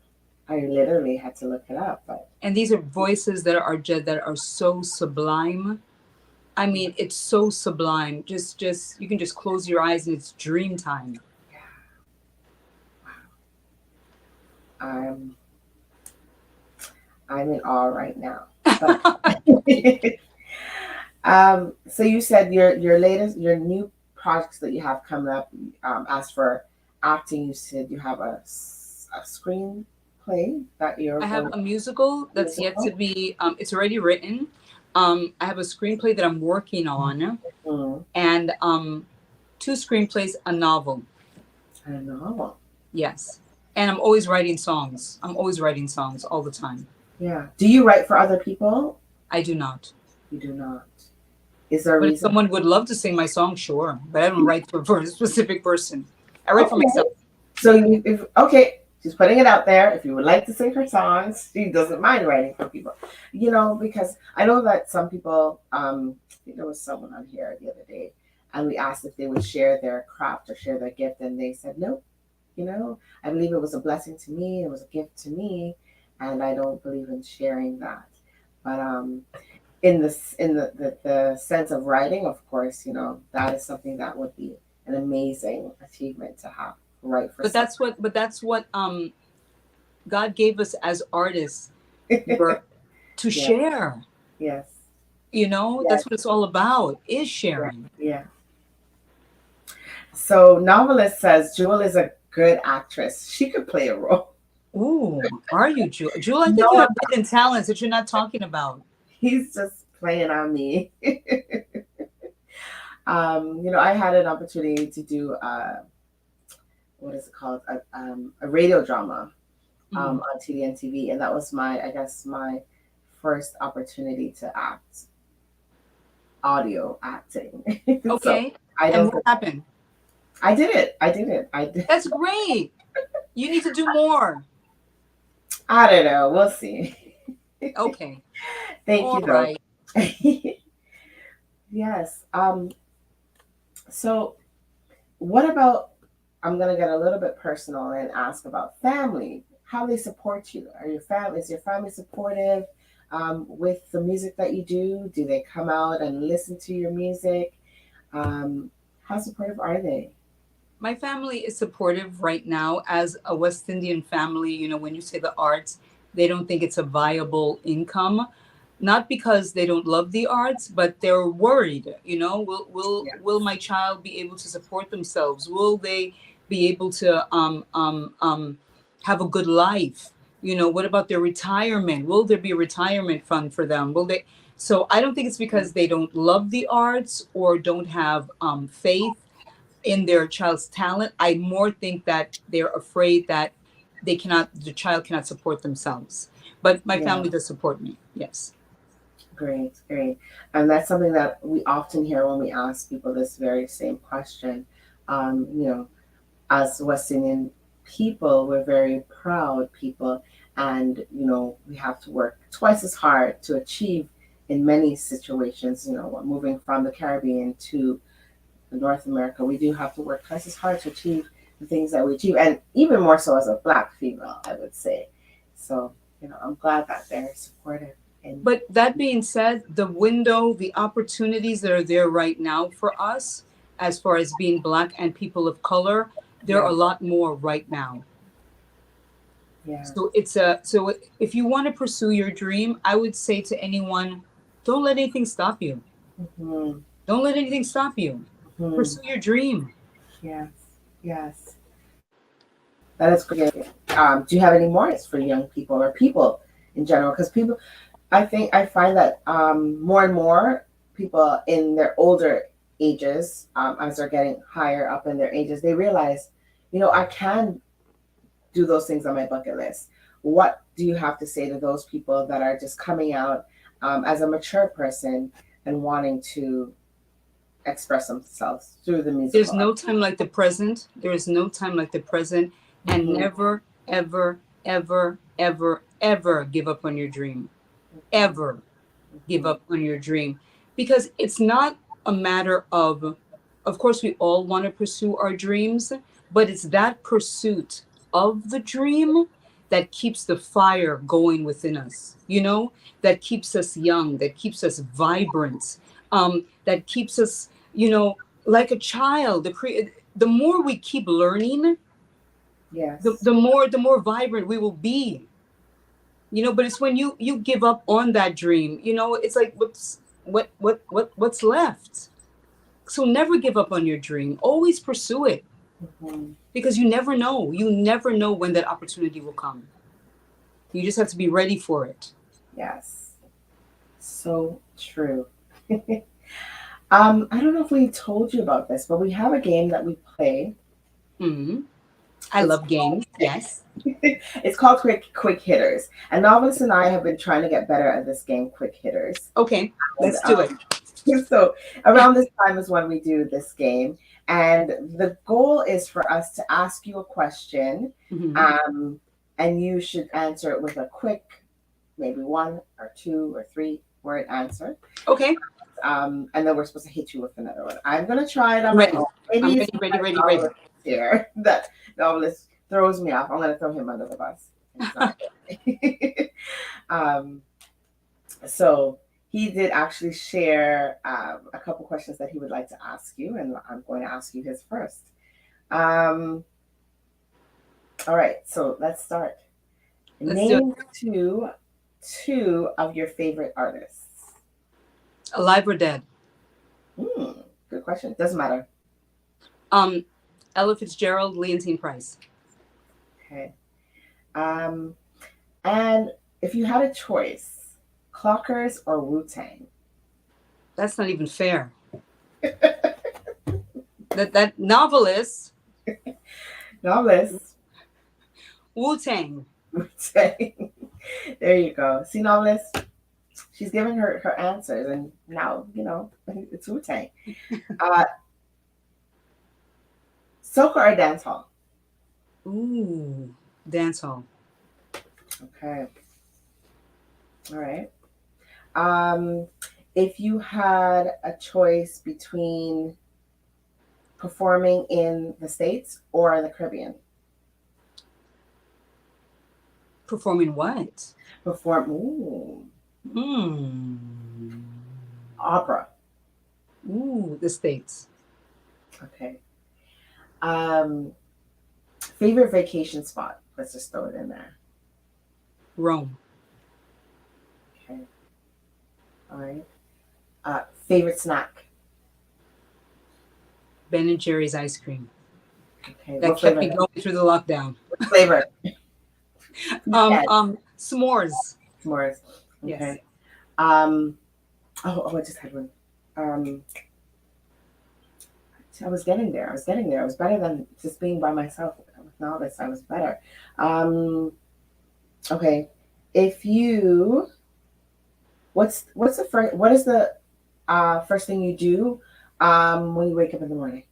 I literally had to look it up. But And these are voices that are so sublime. I mean, it's so sublime. Just you can just close your eyes and it's dream time. yeah, I'm I'm in awe right now. But so you said your latest, your new projects that you have coming up. As for acting, you said you have a screenplay that you're I have going a musical that's yet to musical. be. It's already written. I have a screenplay that I'm working on, Mm, and two screenplays, a novel. I know. Yes, and I'm always writing songs. I'm always writing songs all the time. Yeah. Do you write for other people? I do not. You do not. Is there a But if reason? someone would love to sing my song, sure. But I don't write for a specific person. I write for Okay. myself. So if okay, she's putting it out there. If you would like to sing her songs, she doesn't mind writing for people. You know, because I know that some people. I think there was someone on here the other day, and we asked if they would share their craft or share their gift, and they said nope. You know, I believe it was a blessing to me. It was a gift to me, and I don't believe in sharing that. But in the sense of writing, of course, you know, that is something that would be an amazing achievement to have write for someone. But that's what God gave us as artists were to Yeah, share. yes, That's yes, what it's all about, is yeah, sharing. yeah. So novelist says Jewel is a good actress. She could play a role. Ooh, are you, Jewel? Jewel, I think you No, have hidden talents that you're not talking about. he's just playing on me. You know, I had an opportunity to do what is it called? A radio drama Mhm. on TDN and that was my, I guess, my first opportunity to act, audio acting. So Okay. I And don't. what happened? I did it. I did it. I did. That's great. You need to do more. I don't know. We'll see. Okay. Thank All you, though. right. Yes. So, what about? I'm gonna get a little bit personal and ask about family. How they support you? Are your family? Is your family supportive with the music that you do? Do they come out and listen to your music? Um, how supportive are they? My family is supportive right now as a West Indian family. When you say the arts, they don't think it's a viable income. Not because they don't love the arts, but they're worried. Yeah. Will my child be able to support themselves? Will they be able to have a good life? What about their retirement? Will there be a retirement fund for them? Will they? So I don't think it's because they don't love the arts or don't have faith in their child's talent. I more think that they're afraid that the child cannot support themselves. But my Yeah. family does support me. Yes. Great, great. And that's something that we often hear when we ask people this very same question. You know, as West Indian people, we're very proud people, and we have to work twice as hard to achieve in many situations. Moving from the Caribbean to North America, we do have to work twice as hard to achieve the things that we achieve, and even more so as a Black female, I would say. So, I'm glad that they're supportive. And But that being said, the opportunities that are there right now for us, as far as being Black and people of color, there are yeah, a lot more right now. yeah, So if you want to pursue your dream, I would say to anyone, don't let anything stop you. hmm, Don't let anything stop you. hmm, Pursue your dream. yes, yes. That is great. Do you have any more advice for young people or people in general? Because people, I find that more and more people in their older ages, as they're getting higher up in their ages, they realize, I can do those things on my bucket list. What do you have to say to those people that are just coming out as a mature person and wanting to express themselves through the There's musical art? no time like the present. There is no time like the present. And Mm-hmm, never, ever, ever, ever, ever give up on your dream. Ever give mm-hmm, up on your dream. Because it's not a matter of course, we all want to pursue our dreams, but it's that pursuit of the dream that keeps the fire going within us, that keeps us young, that keeps us vibrant, that keeps us, like a child. The more we keep learning, yes. the more vibrant we will be. But it's when you give up on that dream, it's like what's left. So never give up on your dream. Always pursue it, Mm-hmm, because you never know when that opportunity will come. You just have to be ready for it. yes. So true. I don't know if we told you about this, but we have a game that we play. Hmm. I It's love games. Yes. it's called Quick Hitters. And Novelist and I have been trying to get better at this game, Quick Hitters. Okay, And let's do it. so around this time is when we do this game. And the goal is for us to ask you a question, Hmm. um, and you should answer it with a quick, maybe 1 or 2 or 3 word answer. Okay. And then we're supposed to hit you with another one. I'm gonna try it on I'm my ready. own. I'm Maybe it's ready, ready, because ready, ready. novelist is here that novelist throws me off. I'm gonna throw him under the bus. It's not okay. um, so he did actually share a couple questions that he would like to ask you, and I'm going to ask you his first. Um, all right, so let's start. Let's do it. Name two of your favorite artists. Alive or dead? Hmm, good question. Doesn't matter. Um, Ella Fitzgerald, Leontine Price. Okay. Um, and if you had a choice, Clockers or Wu Tang? That's not even fair. That novelist, Novelist, Wu Tang. Wu Tang. There you go. See, novelist, she's giving her answers, and now it's Wu Tang. Uh, Soca or dance hall? Ooh, dance hall. Okay. All right. Um, if you had a choice between performing in the States or the Caribbean, Performing what? perform Hmm. opera. Ooh, the States. Okay. Um, favorite vacation spot? Let's just throw it in there. Rome. Okay. All right. Favorite snack? Ben and Jerry's ice cream. Okay. That What kept flavor? me going through the lockdown. What flavor? Yes. S'mores. S'mores. Yes. Okay. Um, Oh, I just had one. Um, I was getting there. I was getting there. It was better than just being by myself with novice. I was better. Um, okay. If you, what's the first? What is the first thing you do when you wake up in the morning?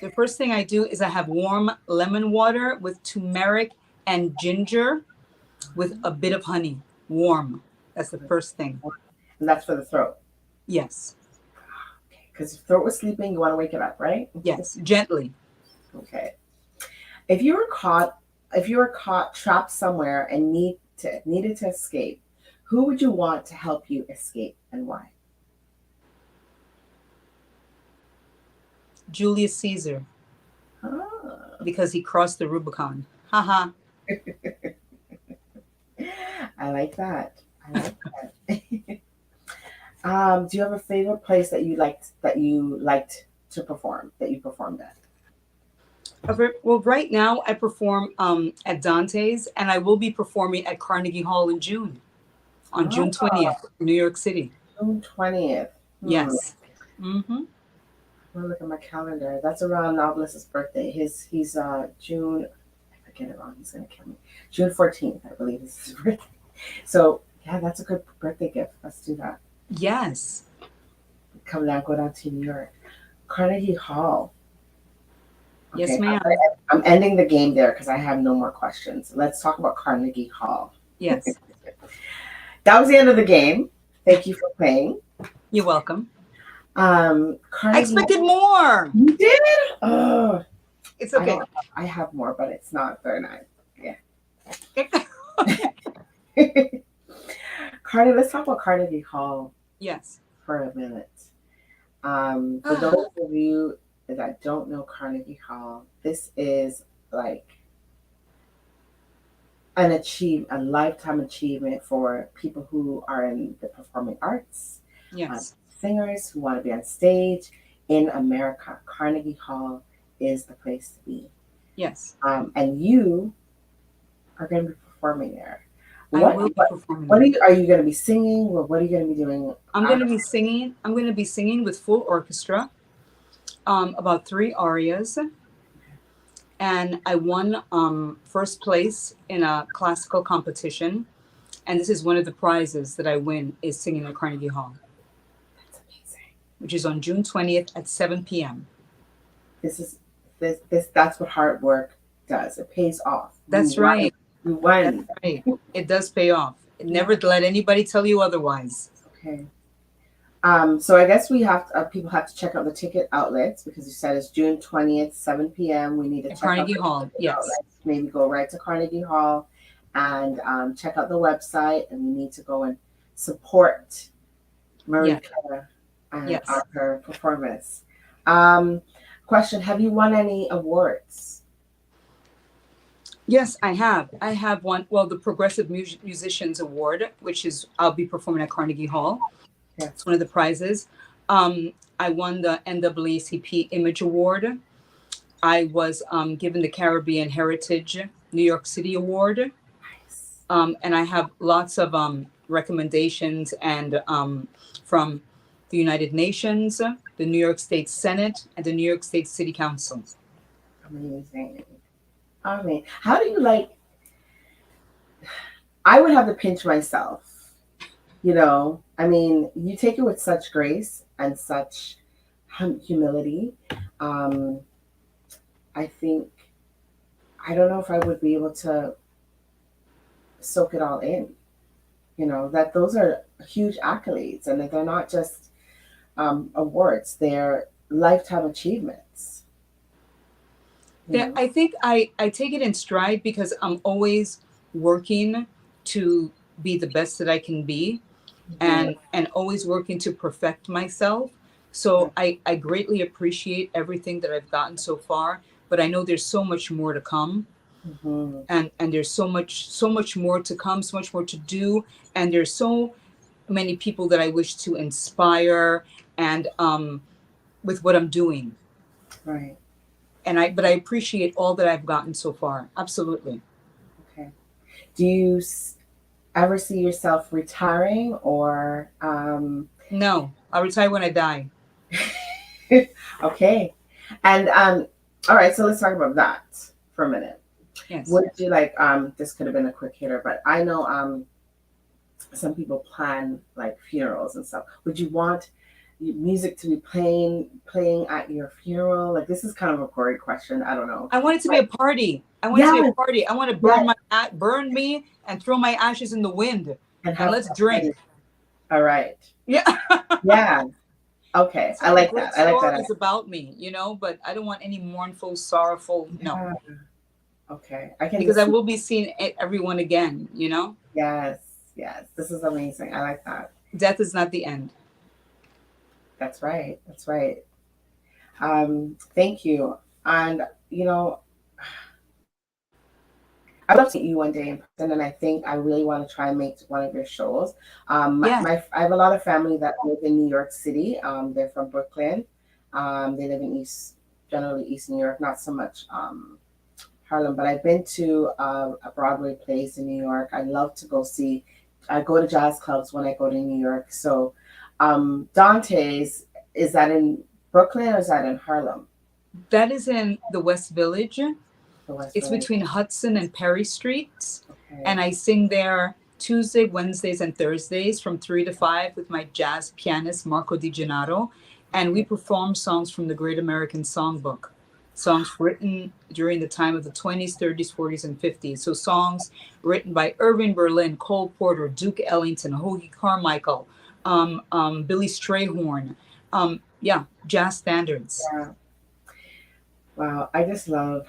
The first thing I do is I have warm lemon water with turmeric and ginger with a bit of honey. Warm. That's the first thing. And that's for the throat. Yes. Because if throat was sleeping, you want to wake it up, right? Yes. Gently. Okay. If you were caught, if you were caught trapped somewhere and needed to escape, who would you want to help you escape and why? Julius Caesar, Ah, because he crossed the Rubicon. Haha. I like that. I like that. Do you have a favorite place that you liked to perform that you performed at? Well, right now I perform at Dante's, and I will be performing at Carnegie Hall in June, on June Oh, 20th, New York City. June 20th. Yes. Mm-hmm. I'm gonna look at my calendar. That's around Novelist's birthday. He's June. If I get it wrong, he's gonna kill me. June 14th, I believe, is his birthday. So yeah, that's a good birthday gift. Let's do that. Yes. Come down, go down to New York. Carnegie Hall. Yes, Okay, ma'am. I'm ending the game there because I have no more questions. Let's talk about Carnegie Hall. Yes. That was the end of the game. Thank you for playing. You're welcome. I Carnegie. expected more. You did? Oh, It's I okay. don't. I have more, but it's not very nice. Yeah. Carnegie. Let's talk about Carnegie Hall Yes. for a minute. For those of you that don't know Carnegie Hall, this is like a lifetime achievement for people who are in the performing arts, Yes. singers who want to be on stage in America. Carnegie Hall is the place to be. Yes. And you are going to be performing there. I What will be what, performing what there. are you going to be singing, or what are you going to be doing? I'm going to be singing. I'm going to be singing with full orchestra, about 3 arias, and I won first place in a classical competition, and this is one of the prizes that I win is singing at Carnegie Hall. That's amazing. Which is on June 20th at 7 p.m. This is this that's what hard work does. It pays off. That's right. You won. That's right. It does pay off. Never let anybody tell you otherwise. Okay. So I guess we have to, people have to check out the ticket outlets because you said it's June 20th, 7 p.m. We need to At check Carnegie out the Hall. Yes. outlets. Maybe go right to Carnegie Hall and check out the website. And we need to go and support Marie-Clarie and her performance. Question: have you won any awards? Yes, I have. I have won, well, the Progressive Musicians Award, which is, I'll be performing at Carnegie Hall. Yes. It's one of the prizes. I won the NAACP Image Award. I was given the Caribbean Heritage New York City Award. Nice. And I have lots of recommendations and from the United Nations, the New York State Senate, and the New York State City Council. Amazing. I mean, how do you like? I would have to pinch myself. You know, I mean, you take it with such grace and such humility. I think I don't know if I would be able to soak it all in. You know, that those are huge accolades, and that they're not just awards; they're lifetime achievements. Yeah, I think I take it in stride because I'm always working to be the best that I can be, and always working to perfect myself. So I greatly appreciate everything that I've gotten so far, but I know there's so much more to come. Mm-hmm. And there's so much more to come, so much more to do, and there's so many people that I wish to inspire and with what I'm doing. Right. But I appreciate all that I've gotten so far. Absolutely. Okay. Do you ever see yourself retiring, or No, I'll retire when I die. Okay. And all right, so let's talk about that for a minute. Yes. Would you like this could have been a quick hitter, but I know some people plan like funerals and stuff. Would you want music to be playing at your funeral? Like this is kind of a gory question. I don't know. I want it to be a party. I want it to be a Yes, party. I want to yes, burn me and throw my ashes in the wind and and have let's fun. drink. All right. Yeah. Yeah. Okay. So I many like great that. I like that. stories about me, but I don't want any mournful, sorrowful, no. Yeah. Okay. I can Because just I see. will be seeing everyone again. Yes. Yes. This is amazing. I like that. Death is not the end. That's right. That's right. Thank you. And you know, I would love to meet you one day in person, and I think I really want to try and make one of your shows. Yes. I have a lot of family that live in New York City. They're from Brooklyn. They live in generally East New York, not so much Harlem. But I've been to a Broadway place in New York. I love to go see. I go to jazz clubs when I go to New York. So, Dante's, is that in Brooklyn or is that in Harlem? That is in the West Village. The West It's Village. between Hudson and Perry Streets. Okay. And I sing there Tuesday, Wednesdays, and Thursdays from 3 to 5 with my jazz pianist, Marco Di Gennaro. And we perform songs from the Great American Songbook, songs written during the time of the 20s, 30s, 40s, and 50s. So songs written by Irving Berlin, Cole Porter, Duke Ellington, Hoagie Carmichael, Billy Strayhorn. Yeah, jazz standards. Yeah. Wow. I just love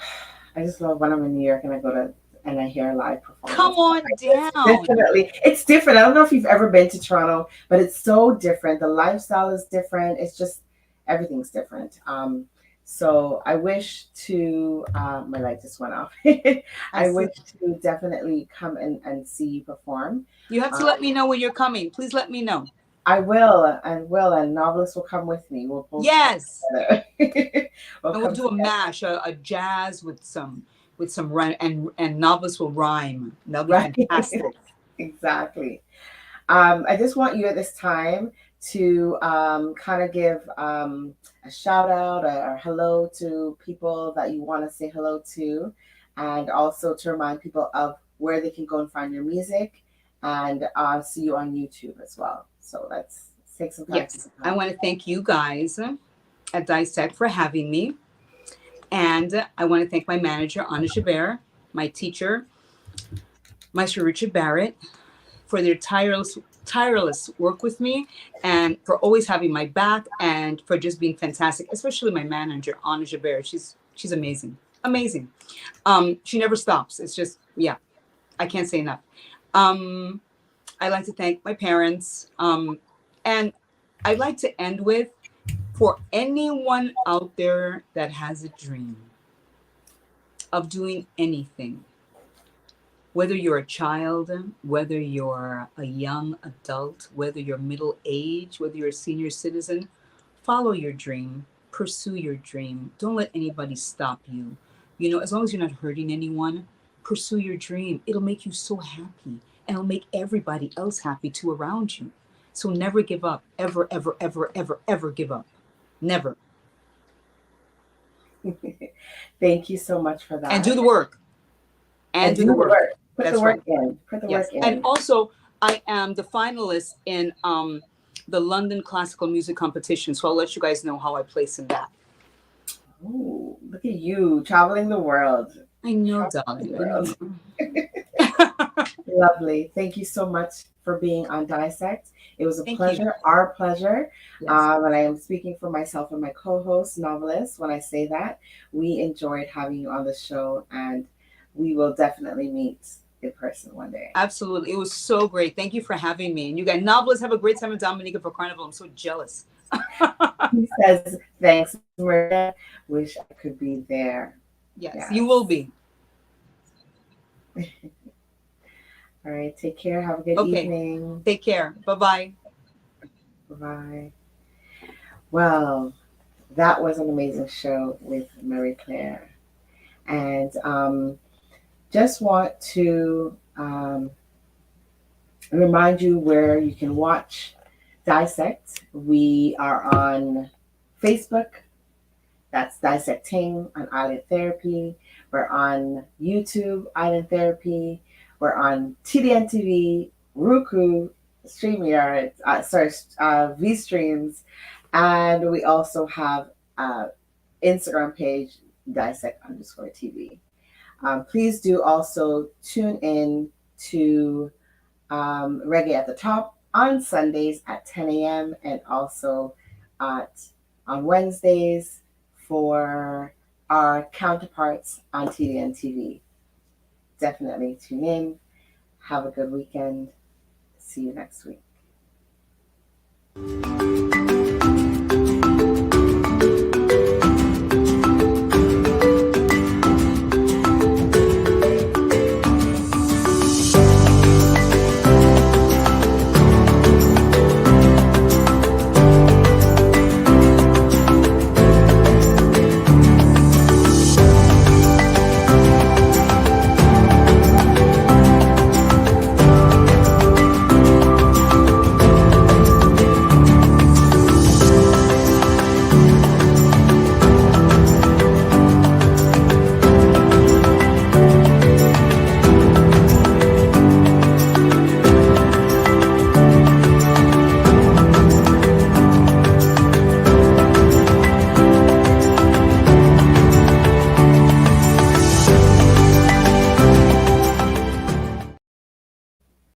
when I'm in New York and I hear a live Come performance. on down. Definitely, it's different. I don't know if you've ever been to Toronto, but it's so different. The lifestyle is different. It's just everything's different. So I wish to my light just went off. I I see. wish to definitely come and see you perform. You have to Um, let me know when you're coming. Please let me know. and Novelist will come with me. We'll both come Yes. together. We'll And we'll come do a together. mash, a jazz with some rhyme, and novels will rhyme. That'll be Right. fantastic. Exactly. I just want you at this time to kind of give a shout out or hello to people that you want to say hello to, and also to remind people of where they can go and find your music and see you on YouTube as well. So let's take some time to Yes. I that. want to thank you guys at Dissect for having me. And I want to thank my manager, Anna Jabert, my teacher, Maestro Richard Barrett, for their tireless work with me and for always having my back and for just being fantastic, especially my manager, Anna Jabert. She's amazing. Amazing. She never stops. It's just, yeah, I can't say enough. Um, I'd like to thank my parents. And I'd like to end with, for anyone out there that has a dream of doing anything, whether you're a child, whether you're a young adult, whether you're middle age, whether you're a senior citizen, follow your dream, pursue your dream. Don't let anybody stop you. As long as you're not hurting anyone, pursue your dream. It'll make you so happy and it'll make everybody else happy too around you. So never give up. Ever, ever, ever, ever, ever give up. Never. Thank you so much for And do that. the work. And And do do the the work. work. Put the That's right. work in. Put the work Yes. And in. also, I am the finalist in the London Classical Music Competition. So I'll let you guys know how I place in that. Ooh, look at you traveling the world. I know, Traveling the darling. I world. know. Lovely. Thank you so much for being on Dissect. It was a Thank you. pleasure, our pleasure. Yes. And I am speaking for myself and my co host, Novelist, when I say that. We enjoyed having you on the show, and we will definitely meet in person one day. Absolutely. It was so great. Thank you for having me. And you guys, novelists, have a great time in Dominica for Carnival. I'm so jealous. He says, thanks, Maria. Wish I could be there. Yes, you will Yes. be. All right. Take care. Have a good Okay. evening. Take care. Bye bye. Bye. Well, that was an amazing show with Marie-Claire. And just want to remind you where you can watch Dissect. We are on Facebook. That's Dissecting on Island Therapy. We're on YouTube, Island Therapy. We're on TDN TV, Roku, StreamYard, V Streams. And we also have Instagram page, Dissect_TV. Please do also tune in to Reggae at the Top on Sundays at 10 a.m. and also at on Wednesdays for our counterparts on TDN TV. Definitely tune in. Have a good weekend. See you next week.